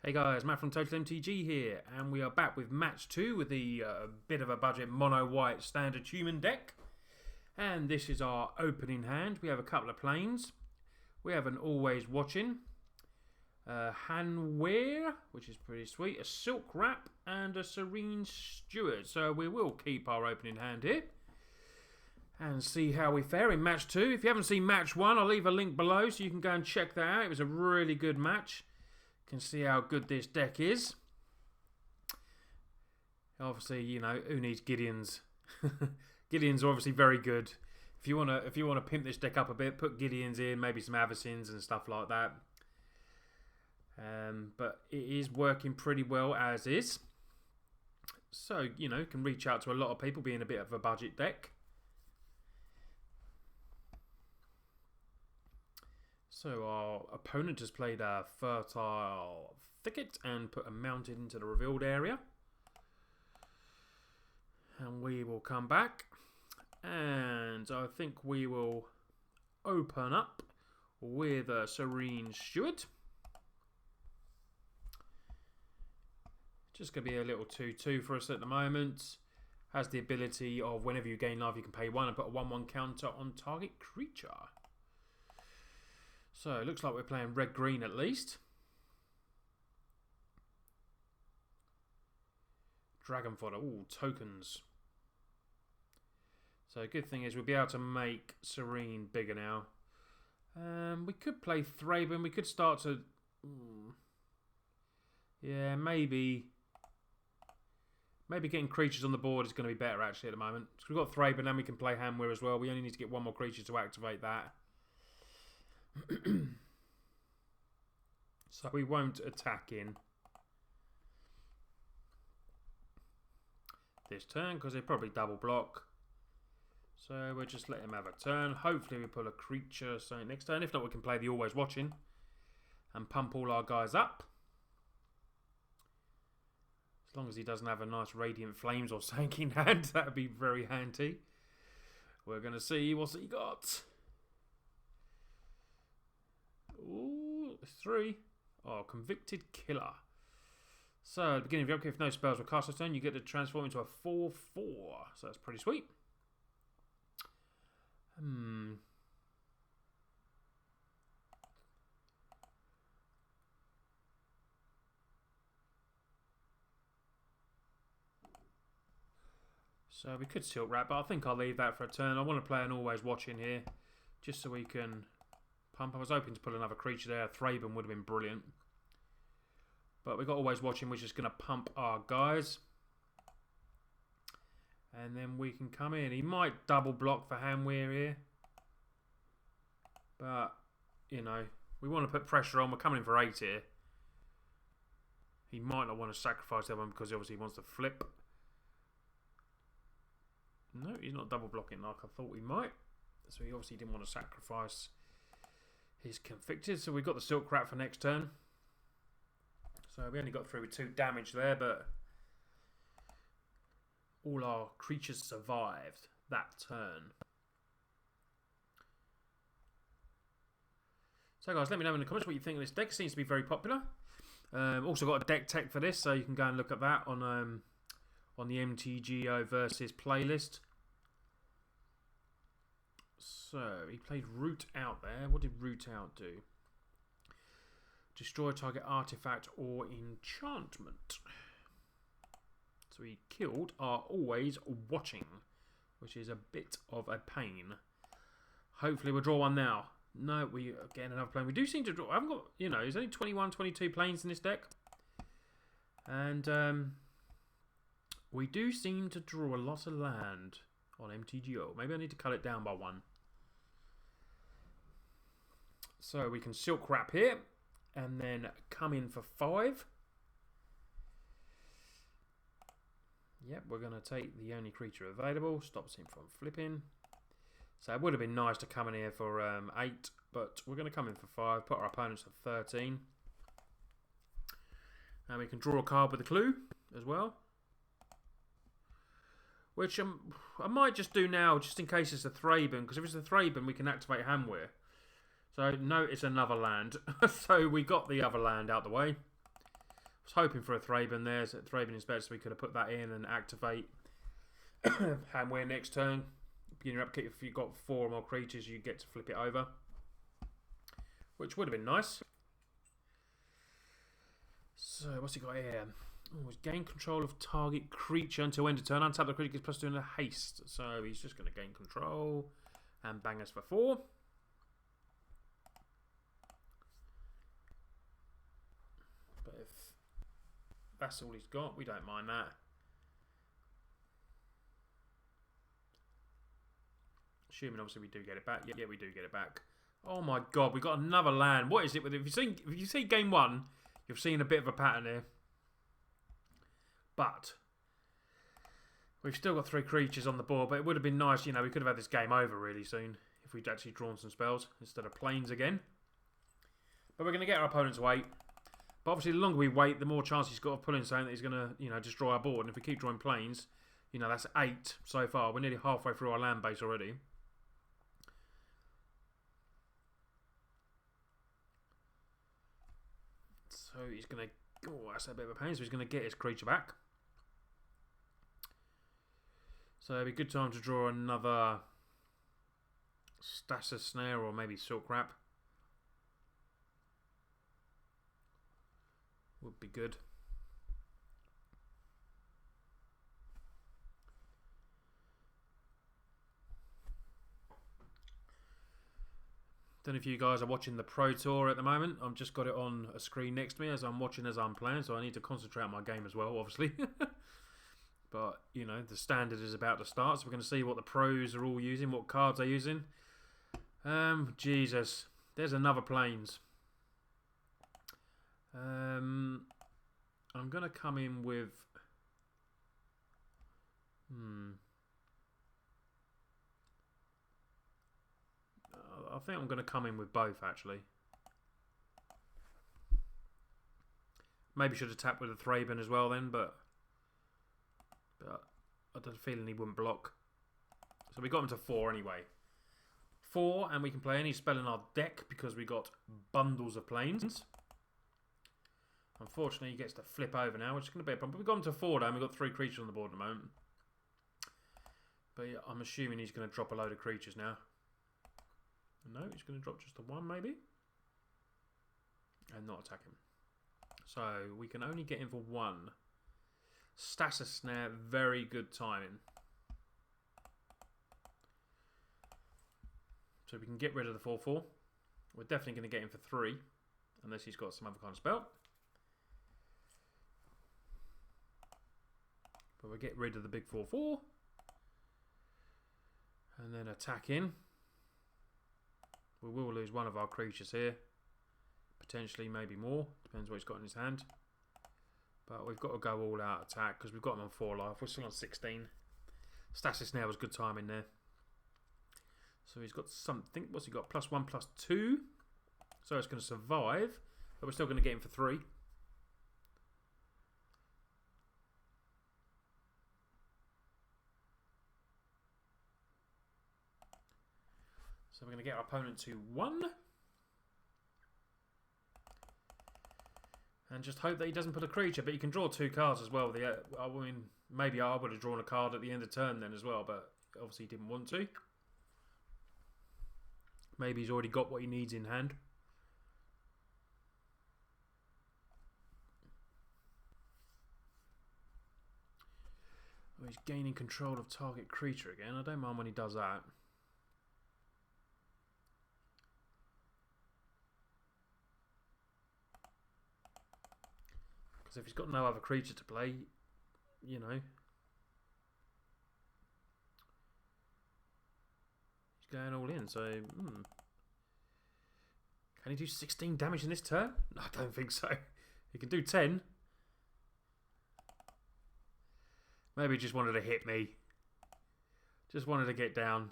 Hey guys, Matt from TOTALmtg here, and we are back with match 2 with the bit of a budget mono-white standard human deck. And this is our opening hand. We have a couple of planes. We have an Always Watching, Hanweir, which is pretty sweet, a Silk Wrap, and a Serene Steward. So we will keep our opening hand here and see how we fare in match 2. If you haven't seen match 1, I'll leave a link below so you can go and check that out. It was a really good match. Can see how good this deck is. Obviously, you know, who needs Gideons? Gideons are obviously very good. If you wanna pimp this deck up a bit, put Gideons in, maybe some Avacyns and stuff like that. But it is working pretty well as is. So, you know, can reach out to a lot of people being a bit of a budget deck. So our opponent has played a Fertile Thicket and put a Mountain into the revealed area. And we will come back. And I think we will open up with a Serene Steward. Just going to be a little 2-2 for us at the moment. Has the ability of whenever you gain life you can pay 1 and put a 1/1 counter on target creature. So, it looks like we're playing red-green at least. Dragon fodder. Ooh, tokens. So, good thing is we'll be able to make Serene bigger now. We could play Thraben. We could start to... yeah, maybe getting creatures on the board is going to be better actually at the moment. So we've got Thraben and we can play Hanweir as well. We only need to get one more creature to activate that. So we won't attack in this turn because they probably double block. So we'll just let him have a turn. Hopefully we pull a creature something next turn. If not, we can play the Always Watching and pump all our guys up. As long as he doesn't have a nice Radiant Flames or something in hand, that would be very handy. We're going to see what's he got. Ooh, 3. Oh, Convicted Killer. So, at the beginning of your upkeep, if no spells were cast this turn, you get to transform into a 4/4. So that's pretty sweet. So we could Silk Wrap, but I think I'll leave that for a turn. I want to play an Always Watching here, just so we can pump. I was hoping to put another creature there. Thraben would have been brilliant. But we got Always Watching, which is going to pump our guys. And then we can come in. He might double block for Hanweir here. But, you know, we want to put pressure on. We're coming in for 8 here. He might not want to sacrifice that one because he obviously wants to flip. No, he's not double blocking like I thought he might. So he obviously didn't want to sacrifice his Convicted. So we've got the Silk Wrap for next turn. So we only got through with 2 damage there, but all our creatures survived that turn. So guys, let me know in the comments what you think of this deck. It seems to be very popular. Also got a deck tech for this, so you can go and look at that on the MTG versus playlist. So he played Root Out there. What did Root Out do? Destroy target artifact or enchantment. So he killed our Always Watching, which is a bit of a pain. Hopefully we'll draw one now. No, we are getting another plane. We do seem to draw. I haven't got, you know, there's only 21, 22 planes in this deck. And we do seem to draw a lot of land on MTGO. Maybe I need to cut it down by 1. So we can Silk Wrap here. And then come in for 5. Yep, we're going to take the only creature available. Stops him from flipping. So it would have been nice to come in here for 8. But we're going to come in for 5. Put our opponents at 13. And we can draw a card with a clue as well. Which I might just do now just in case it's a Thraben. Because if it's a Thraben we can activate Hanweir. So, no, it's another land. So, we got the other land out the way. was hoping for a Thraben there. So Thraben is better, so we could have put that in and activate Handwear next turn. Begin your upkeep. If you've got 4 or more creatures, you get to flip it over, which would have been nice. So, what's he got here? Oh, he's gain control of target creature until end of turn. Untap the creature gets +2 in a haste. So, he's just going to gain control and bang us for 4. But if that's all he's got, we don't mind that. Assuming obviously we do get it back. Yeah, we do get it back. Oh my god, we got another land. What is it with it? If you see game 1, you've seen a bit of a pattern here. But we've still got 3 creatures on the board, but it would have been nice, you know, we could have had this game over really soon if we'd actually drawn some spells instead of planes again. But we're going to get our opponent's wait. But obviously the longer we wait, the more chance he's got of pulling something that he's going to, you know, destroy our board. And if we keep drawing planes, you know, that's 8 so far. We're nearly halfway through our land base already. So he's going to... Oh, that's a bit of a pain. So he's going to get his creature back. So it'll be a good time to draw another Stasis Snare or maybe Silk Wrap. Would be good. Don't know if you guys are watching the Pro Tour at the moment. I've just got it on a screen next to me as I'm watching as I'm playing, so I need to concentrate on my game as well, obviously. But, you know, the standard is about to start, so we're going to see what the pros are all using, what cards they're using. Jesus. There's another Plains. I'm going to come in with... I think I'm going to come in with both, actually. Maybe should have tapped with a Thraben as well then, but I had a feeling he wouldn't block. So we got him to 4 anyway. 4, and we can play any spell in our deck because we got bundles of planes. Unfortunately, he gets to flip over now, which is going to be a problem. But we got him to 4 now, and we've got 3 creatures on the board at the moment. But yeah, I'm assuming he's going to drop a load of creatures now. No, he's going to drop just the 1 maybe. And not attack him. So we can only get him for 1. Stasis Snare, very good timing. So we can get rid of the 4/4. We're definitely going to get him for 3. Unless he's got some other kind of spell. But we'll get rid of the big 4/4. And then attack in. We will lose one of our creatures here. Potentially, maybe more. Depends what he's got in his hand. But we've got to go all out attack because we've got him on 4 life. We're still on 16. Stasis now was good timing there. So he's got something. What's he got? +1/+2. So it's going to survive. But we're still going to get him for 3. So we're going to get our opponent to 1. And just hope that he doesn't put a creature. But you can draw 2 cards as well. I mean, maybe I would have drawn a card at the end of turn then as well. But obviously he didn't want to. Maybe he's already got what he needs in hand. Oh, he's gaining control of target creature again. I don't mind when he does that. Because if he's got no other creature to play, you know. He's going all in, so... Can he do 16 damage in this turn? No, I don't think so. He can do 10. Maybe he just wanted to hit me. Just wanted to get down.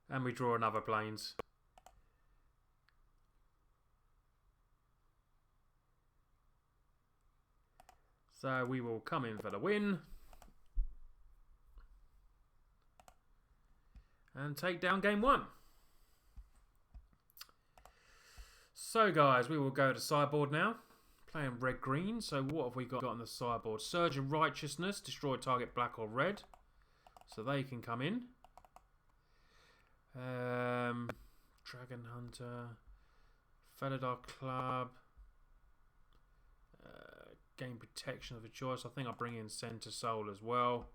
And we draw another Plains. So we will come in for the win. And take down game 1. So guys, we will go to sideboard now. Playing red-green. So what have we got on the sideboard? Surge of Righteousness. Destroy target black or red. So they can come in. Dragon Hunter. Felidar Club. Gain protection of a choice. I think I'll bring in Center Soul as well.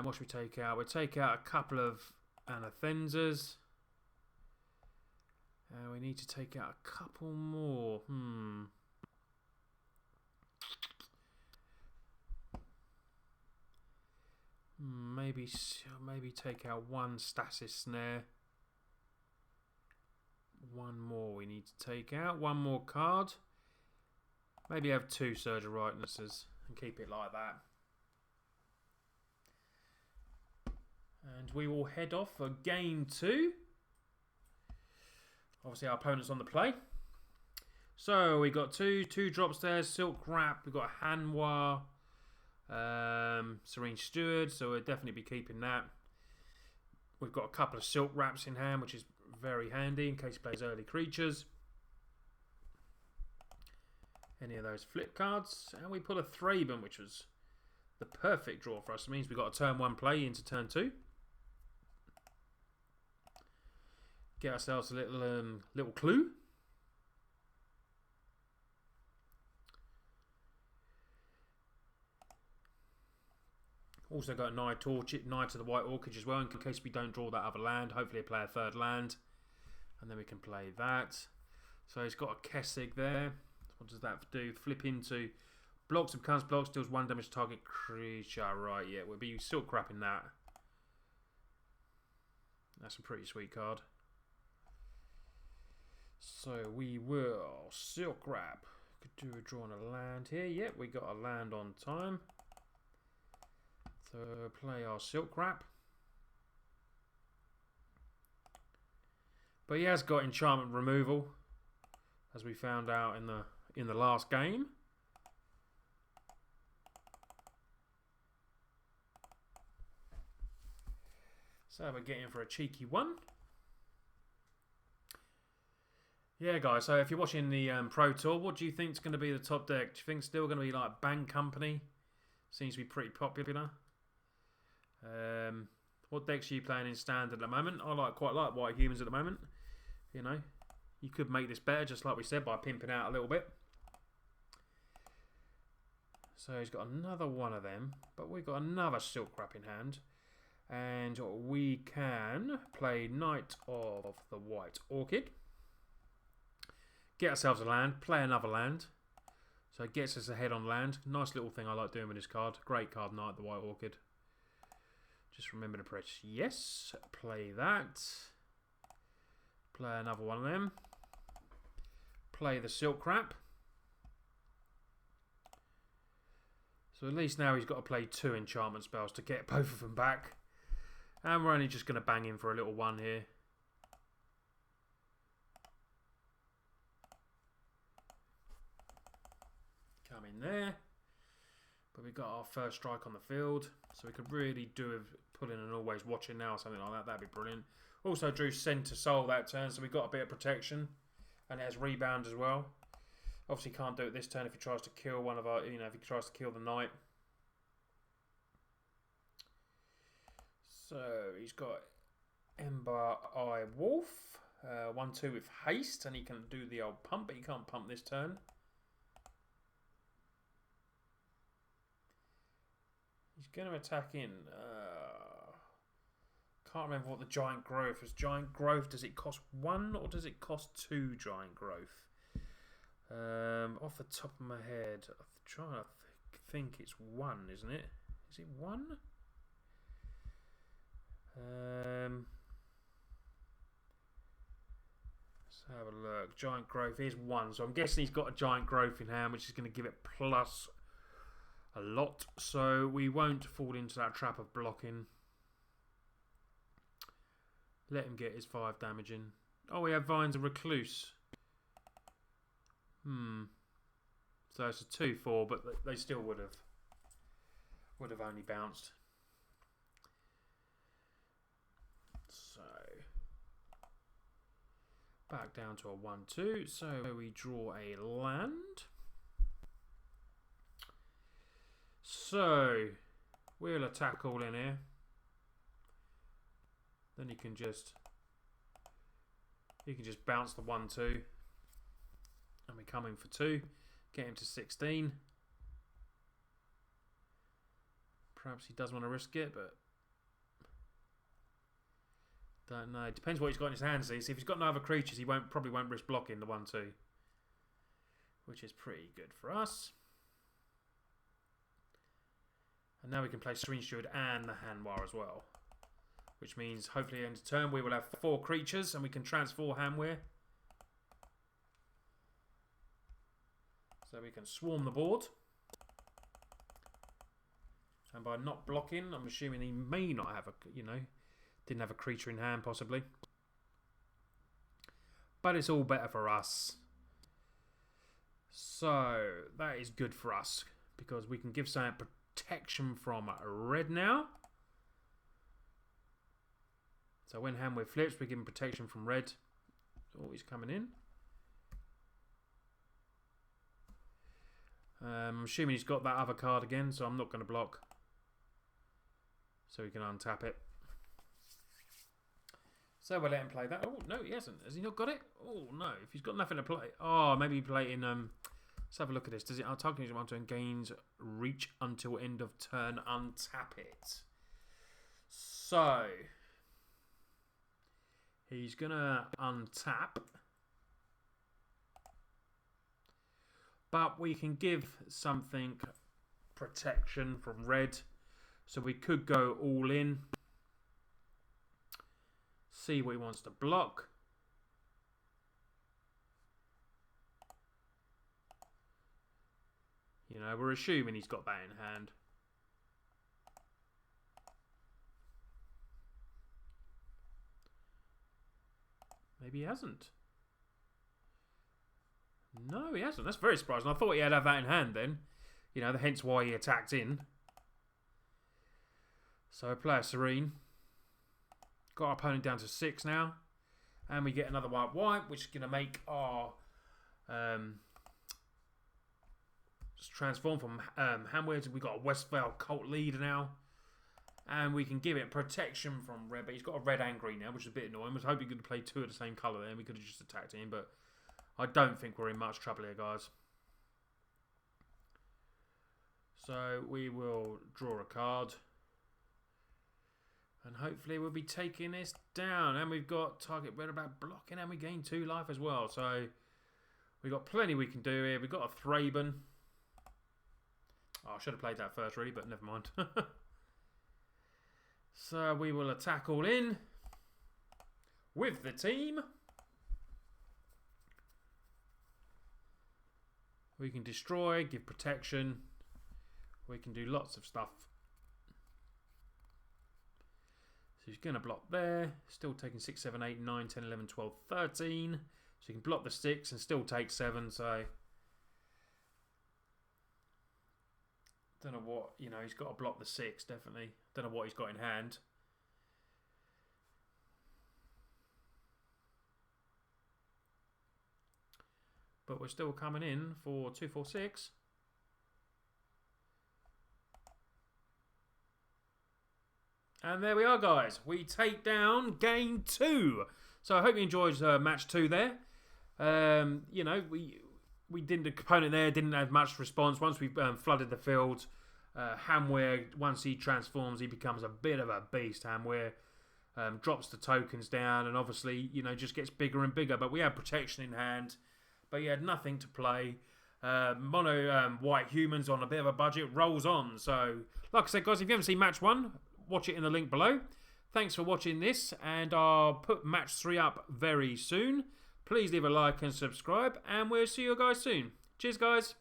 What should we take out? We'll take out a couple of Anathenzas. We need to take out a couple more. Maybe take out one Stasis Snare. One more we need to take out. One more card. Maybe have two Surge of Rightnesses and keep it like that. And we will head off for game 2. Obviously our opponent's on the play. So we got two drops there. Silk Wrap. We've got a Hanwha. Serene Steward. So we'll definitely be keeping that. We've got a couple of Silk Wraps in hand, which is very handy in case he plays early creatures. Any of those flip cards. And we put a Thraben, which was the perfect draw for us. It means we've got a turn 1 play into turn 2. Get ourselves a little clue. Also got a Knight to the White Orchid as well, in case we don't draw that other land. Hopefully play a third land. And then we can play that. So he's got a Kessig there. What does that do? Flip into blocks, becomes blocks, deals 1 damage to target creature. Right, yeah, we'll be Silk Wrapping that. That's a pretty sweet card. So we will Silk Wrap. Could do a draw on a land here. Yep, we got a land on time. So play our Silk Wrap. But he has got enchantment removal, as we found out in the last game. So we're getting for a cheeky one. Yeah, guys, so if you're watching the Pro Tour, what do you think is going to be the top deck? Do you think it's still going to be like Bang Company? Seems to be pretty popular. What decks are you playing in Standard at the moment? I quite like White Humans at the moment. You know, you could make this better, just like we said, by pimping out a little bit. So he's got another one of them, but we've got another Silk Wrap in hand. And we can play Knight of the White Orchid. Get ourselves a land, play another land. So it gets us ahead on land. Nice little thing I like doing with this card. Great card, Knight of the White Orchid. Just remember to press yes. Play that. Play another one of them. Play the Silk Wrap. So at least now he's got to play 2 enchantment spells to get both of them back. And we're only just going to bang in for a little one here. Come in there. But we've got our first strike on the field. So we could really do with putting an Always Watching now or something like that. That'd be brilliant. Also drew Center Soul that turn, so we've got a bit of protection. And it has Rebound as well. Obviously can't do it this turn if he tries to kill one of our, if he tries to kill the Knight. So he's got Ember Eye Wolf. 1-2 with haste, and he can do the old pump, but he can't pump this turn. He's going to attack in. Can't remember what the Giant Growth is. Giant Growth, does it cost 1 or does it cost 2 Giant Growth? Off the top of my head, I'm trying to think it's 1, isn't it? Is it 1? Let's have a look. Giant Growth is 1, so I'm guessing he's got a Giant Growth in hand, which is going to give it plus a lot. So we won't fall into that trap of blocking. Let him get his 5 damage in. Oh, we have Vines of Recluse. So it's a 2-4, but they still would have only bounced. So Back down to a 1-2. So we draw a land. So we'll attack all in here. Then you can just bounce the 1-2. And we come in for 2. Get him to 16. Perhaps he does want to risk it, but don't know. It depends what he's got in his hands. See, if he's got no other creatures, he probably won't risk blocking the 1-2, which is pretty good for us. And now we can play Serene Steward and the Hanwar as well, which means hopefully end of turn we will have 4 creatures and we can transform Hanwar. So we can swarm the board. And by not blocking, I'm assuming he may not have a, didn't have a creature in hand possibly. But it's all better for us. So that is good for us because we can give some protection from red now. So when Hanwar flips, we give him protection from red. Oh, he's coming in. I'm assuming he's got that other card again, so I'm not going to block. So we can untap it. So we'll let him play that. Oh, no, he hasn't. Has he not got it? Oh, no. If he's got nothing to play. Oh, maybe play in... let's have a look at this. Does it... Our target is 1 turn gains reach until end of turn. Untap it. So... He's going to untap. But we can give something protection from red. So we could go all in. See what he wants to block. We're assuming he's got that in hand. Maybe he hasn't. No, he hasn't. That's very surprising. I thought he had to have that in hand then. Hence why he attacked in. So I play a Serene. Got our opponent down to 6 now. And we get another white, which is going to make our... just transform from Hanwar. We've got a Westvale Cult leader now. And we can give it protection from red. But he's got a red and green now, which is a bit annoying. I was hoping he could play 2 of the same colour there. And we could have just attacked him. But I don't think we're in much trouble here, guys. So we will draw a card. And hopefully we'll be taking this down. And we've got target red about blocking. And we gain 2 life as well. So we've got plenty we can do here. We've got a Thraben. Oh, I should have played that first really, but never mind. So we will attack all in. With the team. We can destroy, give protection. We can do lots of stuff. So he's going to block there. Still taking 6, 7, 8, 9, 10, 11, 12, 13. So you can block the 6 and still take 7. So don't know what, he's got to block the 6 definitely. Don't know what he's got in hand. But we're still coming in for 2, 4, 6. And there we are, guys. We take down game 2. So I hope you enjoyed match 2 there. We didn't. The opponent there didn't have much response. Once we flooded the field, Hanwar, once he transforms, he becomes a bit of a beast. Hanwar drops the tokens down, and obviously, just gets bigger and bigger. But we had protection in hand, but he had nothing to play. Mono white humans on a bit of a budget rolls on. So, like I said, guys, if you haven't seen match 1, watch it in the link below. Thanks for watching this, and I'll put match 3 up very soon. Please leave a like and subscribe, and we'll see you guys soon. Cheers, guys.